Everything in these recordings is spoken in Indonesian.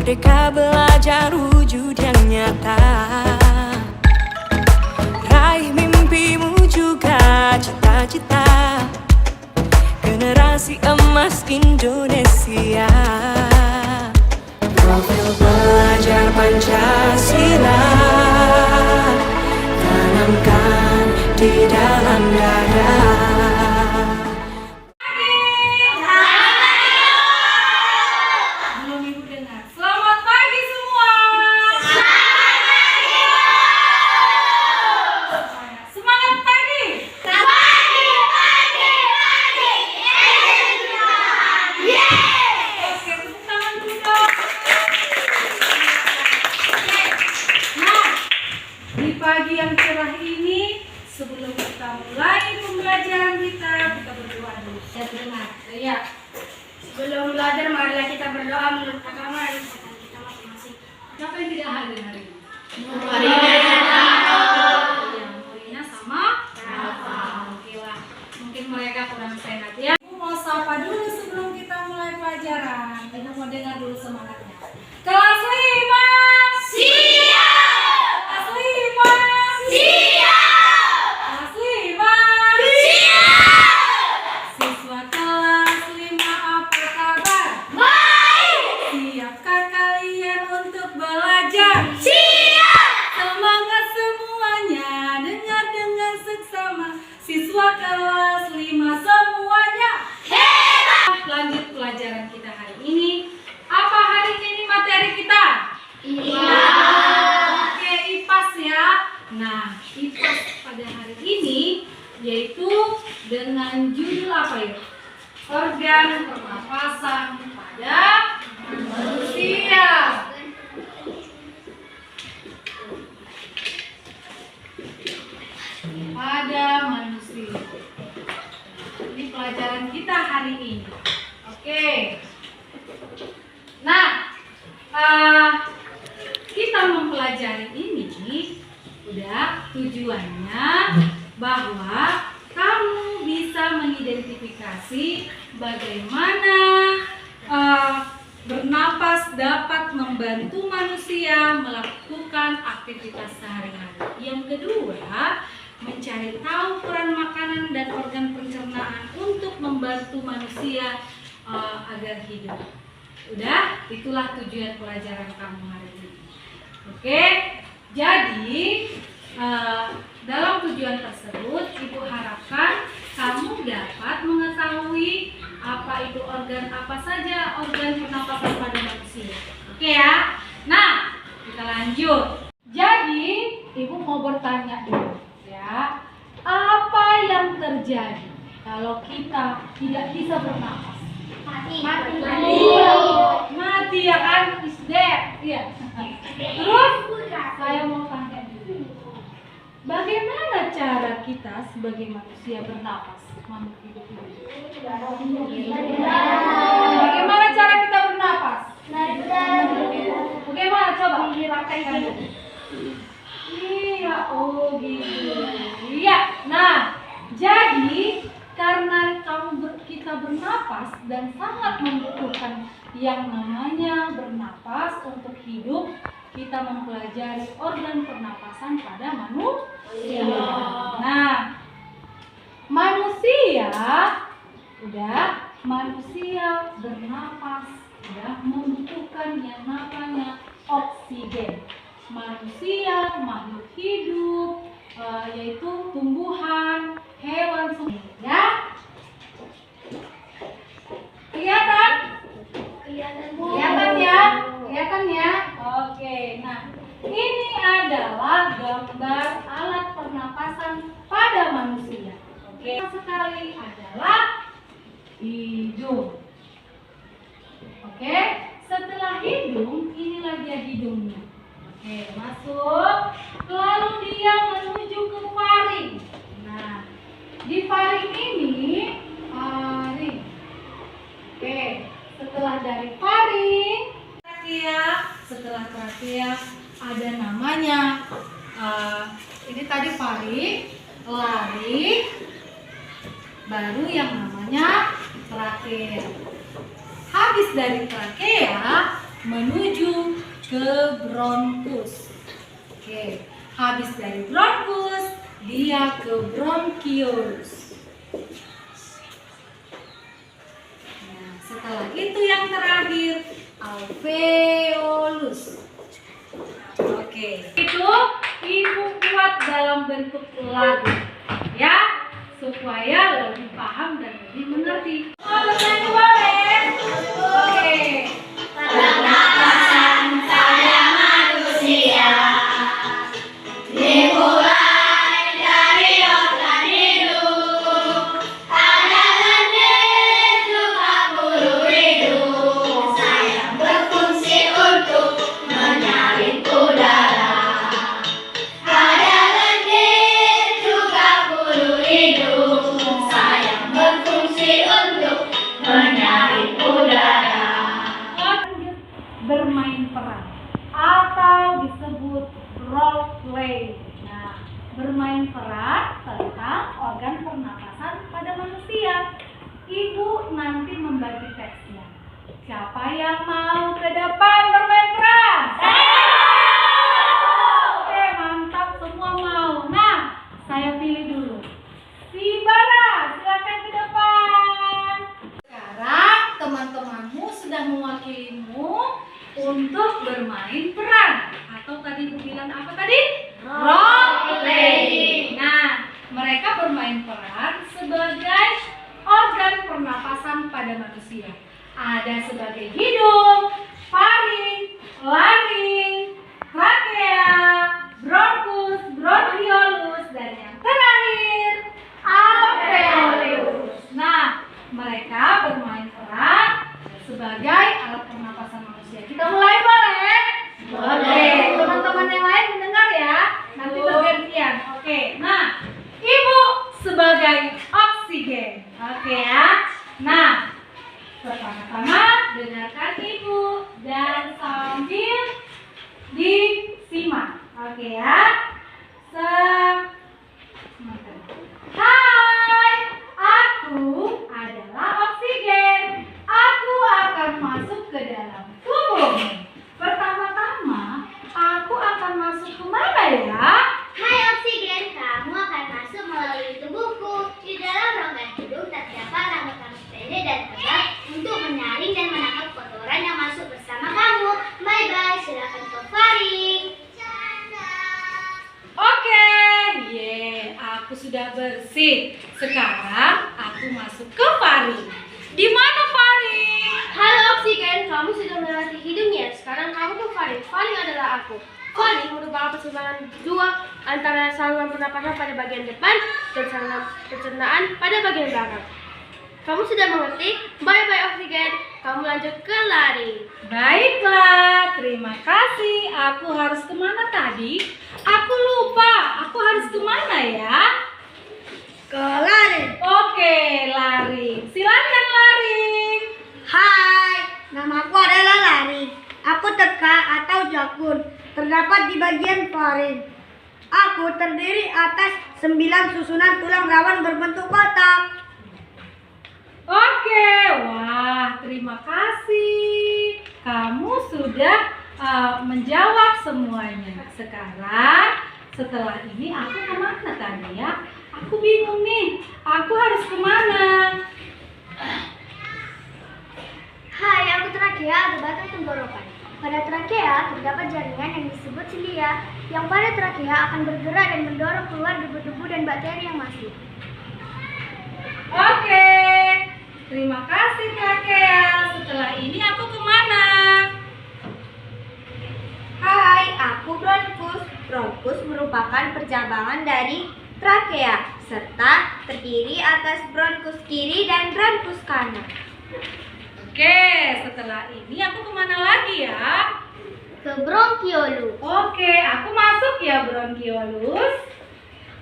Merdeka belajar wujud yang nyata. Raih mimpimu juga cita-cita. Generasi emas Indonesia. Profil pelajar Pancasila tanamkan di dalam dada. Pagi yang cerah ini, sebelum kita mulai pembelajaran kita berdoa dulu. Ya, benar. Ya. Sebelum belajar, marilah kita berdoa menurut agama dan kesehatan kita masing-masing. Siapa yang tidak hadir hari ini? Yang muridnya sama? Oke lah. Mungkin mereka kurang sehat ya. Ibu mau sapa dulu sebelum kita mulai pelajaran. Ibu mau dengar dulu semangatnya. Kelas 5. Siswa kelas 5 semuanya hebat. Lanjut pelajaran kita hari ini. Apa hari ini materi kita? Oke, IPAS ya. Nah, IPAS pada hari ini yaitu dengan judul apa ya? Organ pernapasan pada manusia. Pada manusia. Ini pelajaran kita hari ini. Oke. Nah, kita mempelajari ini udah tujuannya bahwa kamu bisa mengidentifikasi bagaimana bernapas dapat membantu manusia melakukan aktivitas sehari-hari. Yang kedua, mencari tahu peran makanan dan organ pencernaan untuk membantu manusia agar hidup. Udah, itulah tujuan pelajaran kamu hari ini. Oke, jadi dalam tujuan tersebut, Ibu harapkan kamu dapat mengetahui apa itu organ apa saja organ pernapasan pada manusia. Oke ya. Nah, kita lanjut. Jadi, Ibu mau bertanya dulu. Ya, apa yang terjadi kalau kita tidak bisa bernapas? Mati ya kan? Is dead. Iya. Terus saya mau tanya dulu. Bagaimana cara kita sebagai manusia bernapas? Makhluk hidup ini. Bagaimana cara kita bernapas? Bagaimana coba? Iya, oh gitu. Iya. Nah, jadi karena kita bernapas dan sangat membutuhkan yang namanya bernapas untuk hidup, kita mempelajari organ pernapasan pada manusia. Nah, manusia bernapas membutuhkan yang namanya oksigen. Manusia, makhluk hidup, yaitu tumbuhan, hewan semua. Ya? Kelihatan? Kelihatan ya? Kelihatan ya? Oke, nah ini adalah gambar alat pernapasan pada manusia. Oke, sekali adalah hidung. Oke, setelah hidung, inilah dia hidungnya. Oke, masuk. Lalu dia menuju ke faring. Nah, di faring ini faring. Oke, setelah dari faring, trakea. Setelah trakea ada namanya. Ini tadi faring, lari, baru yang namanya trakea. Habis dari trakea, menuju ke bronkus. Oke, habis dari bronkus dia ke bronkiolus. Nah, setelah itu yang terakhir alveolus. Oke, itu ibu buat dalam bentuk lagu ya, supaya lebih paham dan lebih mengerti. Bermain boleh? Oke. Pernapasan saya manusia dimulai dari organ hidung, ada lendir juga bulu hidung. Saya berfungsi untuk menyaring udara. Ada lendir juga bulu hidung. Saya berfungsi untuk menyaring udara. Bermain peran atau disebut role play. Nah, bermain peran tentang organ pernapasan pada manusia. Ibu nanti membagi teksnya. Siapa yang mau ke depan bermain peran? Oke, mantap, semua mau. Nah, saya pilih dulu. Si Bara, silakan ke depan. Sekarang teman-temanmu sudah mewakilimu untuk bermain peran, atau tadi ibu bilang apa tadi? Role play. Nah, mereka bermain peran sebagai organ pernapasan pada manusia. Ada sebagai hidung, faring, laring, trakea, bronkus, bronkiolus, dan yang terakhir alveolus. Nah, mereka bermain peran sebagai alat pernapasan manusia. Kita mulai boleh? Boleh. Teman-teman yang lain mendengar ya. Nanti bergantian. Oke. Nah, ibu sebagai oksigen. Oke ya. Nah, pertama-tama dengarkan ibu dan sambil disimak. Oke ya. Hai, aku adalah oksigen. Aku akan masuk ke dalam tubuhmu. Pertama-tama, aku akan masuk ke mana ya? Hai oksigen, kamu akan masuk melalui tubuhku. Di dalam rongga hidung terdapat rambut-rambut pendek dan tebal untuk menyaring dan menangkap kotoran yang masuk bersama kamu. Bye-bye, silakan ke faring. Oke, aku sudah bersih. Sekarang aku masuk ke faring. Di mana faring? Halo oksigen, kamu sudah melewati hidungnya. Sekarang kamu ke faring. Faring adalah aku. Faring merupakan persimpangan dua antara saluran pernapasan pada bagian depan dan saluran pencernaan pada bagian belakang. Kamu sudah mengerti? Bye-bye oksigen. Kamu lanjut ke laring. Baiklah, terima kasih. Aku harus kemana tadi? Aku lupa. Aku harus kemana ya? Ke laring. Oke, laring. Silakan laring. Hai, namaku adalah Laring. Aku teka atau jakun, terdapat di bagian faring. Aku terdiri atas 9 susunan tulang rawan berbentuk kotak. Oke, wah, terima kasih. Kamu sudah menjawab semuanya. Sekarang, setelah ini aku kemana tadi ya? Aku bingung nih. Aku harus kemana? Hai, aku trakea atau batang tenggorokan. Pada trakea terdapat jaringan yang disebut silia, yang pada trakea akan bergerak dan mendorong keluar debu-debu dan bakteri yang masuk. Oke, terima kasih trakea. Setelah ini aku kemana? Hai, aku bronkus. Bronkus merupakan percabangan dari trakea serta terdiri atas bronkus kiri dan bronkus kanan. Oke, setelah ini aku kemana lagi ya? Ke bronkiolus. Oke, aku masuk ya bronkiolus.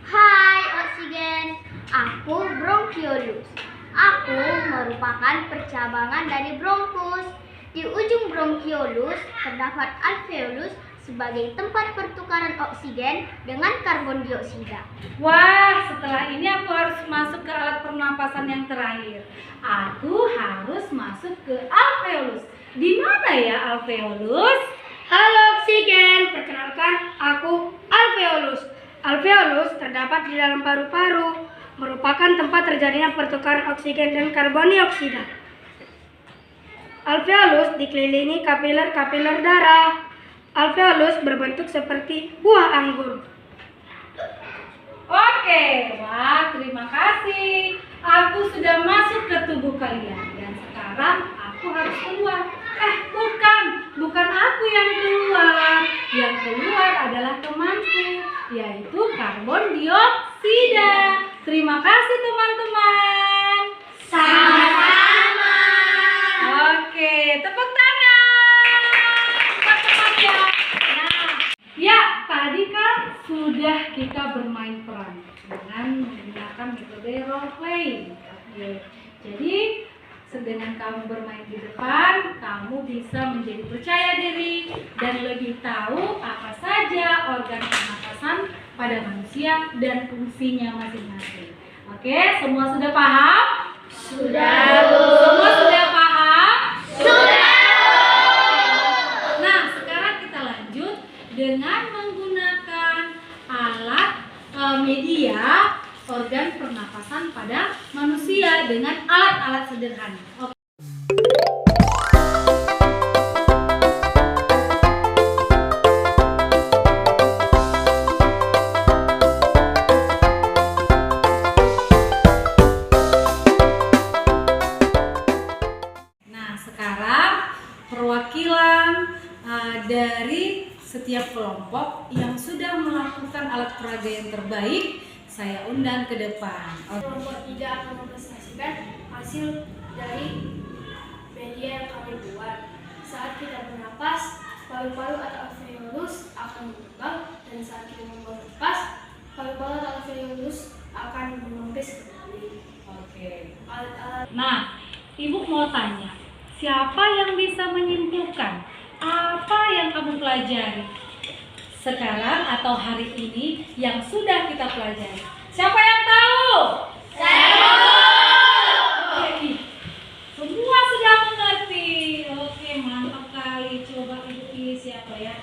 Hai oksigen, aku bronkiolus. Aku merupakan percabangan dari bronkus. Di ujung bronkiolus terdapat alveolus sebagai tempat pertukaran oksigen dengan karbon dioksida. Wah, setelah ini aku harus masuk ke alat pernapasan yang terakhir. Aku harus masuk ke alveolus. Di mana ya alveolus? Halo oksigen, perkenalkan aku alveolus. Alveolus terdapat di dalam paru-paru, merupakan tempat terjadinya pertukaran oksigen dan karbon dioksida. Alveolus dikelilingi kapiler-kapiler darah. Alveolus berbentuk seperti buah anggur. Oke, wah terima kasih. Aku sudah masuk ke tubuh kalian dan sekarang aku harus keluar. Bukan aku yang keluar. Yang keluar adalah temanku, yaitu karbon dioksida. Terima kasih teman-teman. Sama-sama. Oke, tepuk tangan buat temannya. Nah, ya tadi kan sudah kita bermain peran dengan menggunakan metode role play. Oke. Jadi dengan kamu bermain di depan, kamu bisa menjadi percaya diri dan lebih tahu apa saja organ pernapasan pada manusia dan fungsinya masing-masing. Oke, semua sudah paham? Sudah, Bu. Semua sudah paham? Sudah. Nah, sekarang kita lanjut dengan menggunakan alat media organ pernapasan pada manusia dengan alat-alat sederhana. Oke. Nah, sekarang perwakilan dari setiap kelompok yang sudah melakukan alat peraga yang terbaik saya undang ke depan. Kelompok 3 akan mempresentasikan hasil dari media yang kami buat. Saat kita bernapas, paru-paru atau alveolus akan berkembang, dan saat kita membuang napas, paru-paru atau alveolus akan mengempis kembali. Oke. Alat-alat Nah, Ibu mau tanya, siapa yang bisa menyimpulkan apa yang kamu pelajari sekarang atau hari ini yang sudah kita pelajari? Siapa yang tahu? Saya. Oke, semua sudah mengerti. Oke, mantap kali. Coba Ibu pilih siapa ya?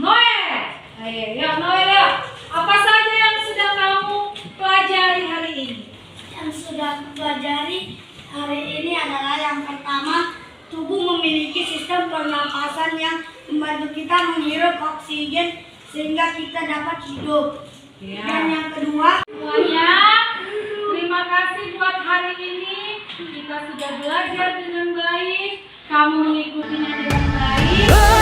Noel. Ayo, ya Noel ya. Apa saja yang sudah kamu pelajari hari ini? Yang sudah pelajari hari ini adalah yang pertama, tubuh memiliki sistem pernapasan yang membantu kita menghirup oksigen sehingga kita dapat hidup. Ya. Dan yang kedua, Semuanya, terima kasih buat hari ini. Kita sudah belajar dengan baik. Kamu mengikutinya dengan baik.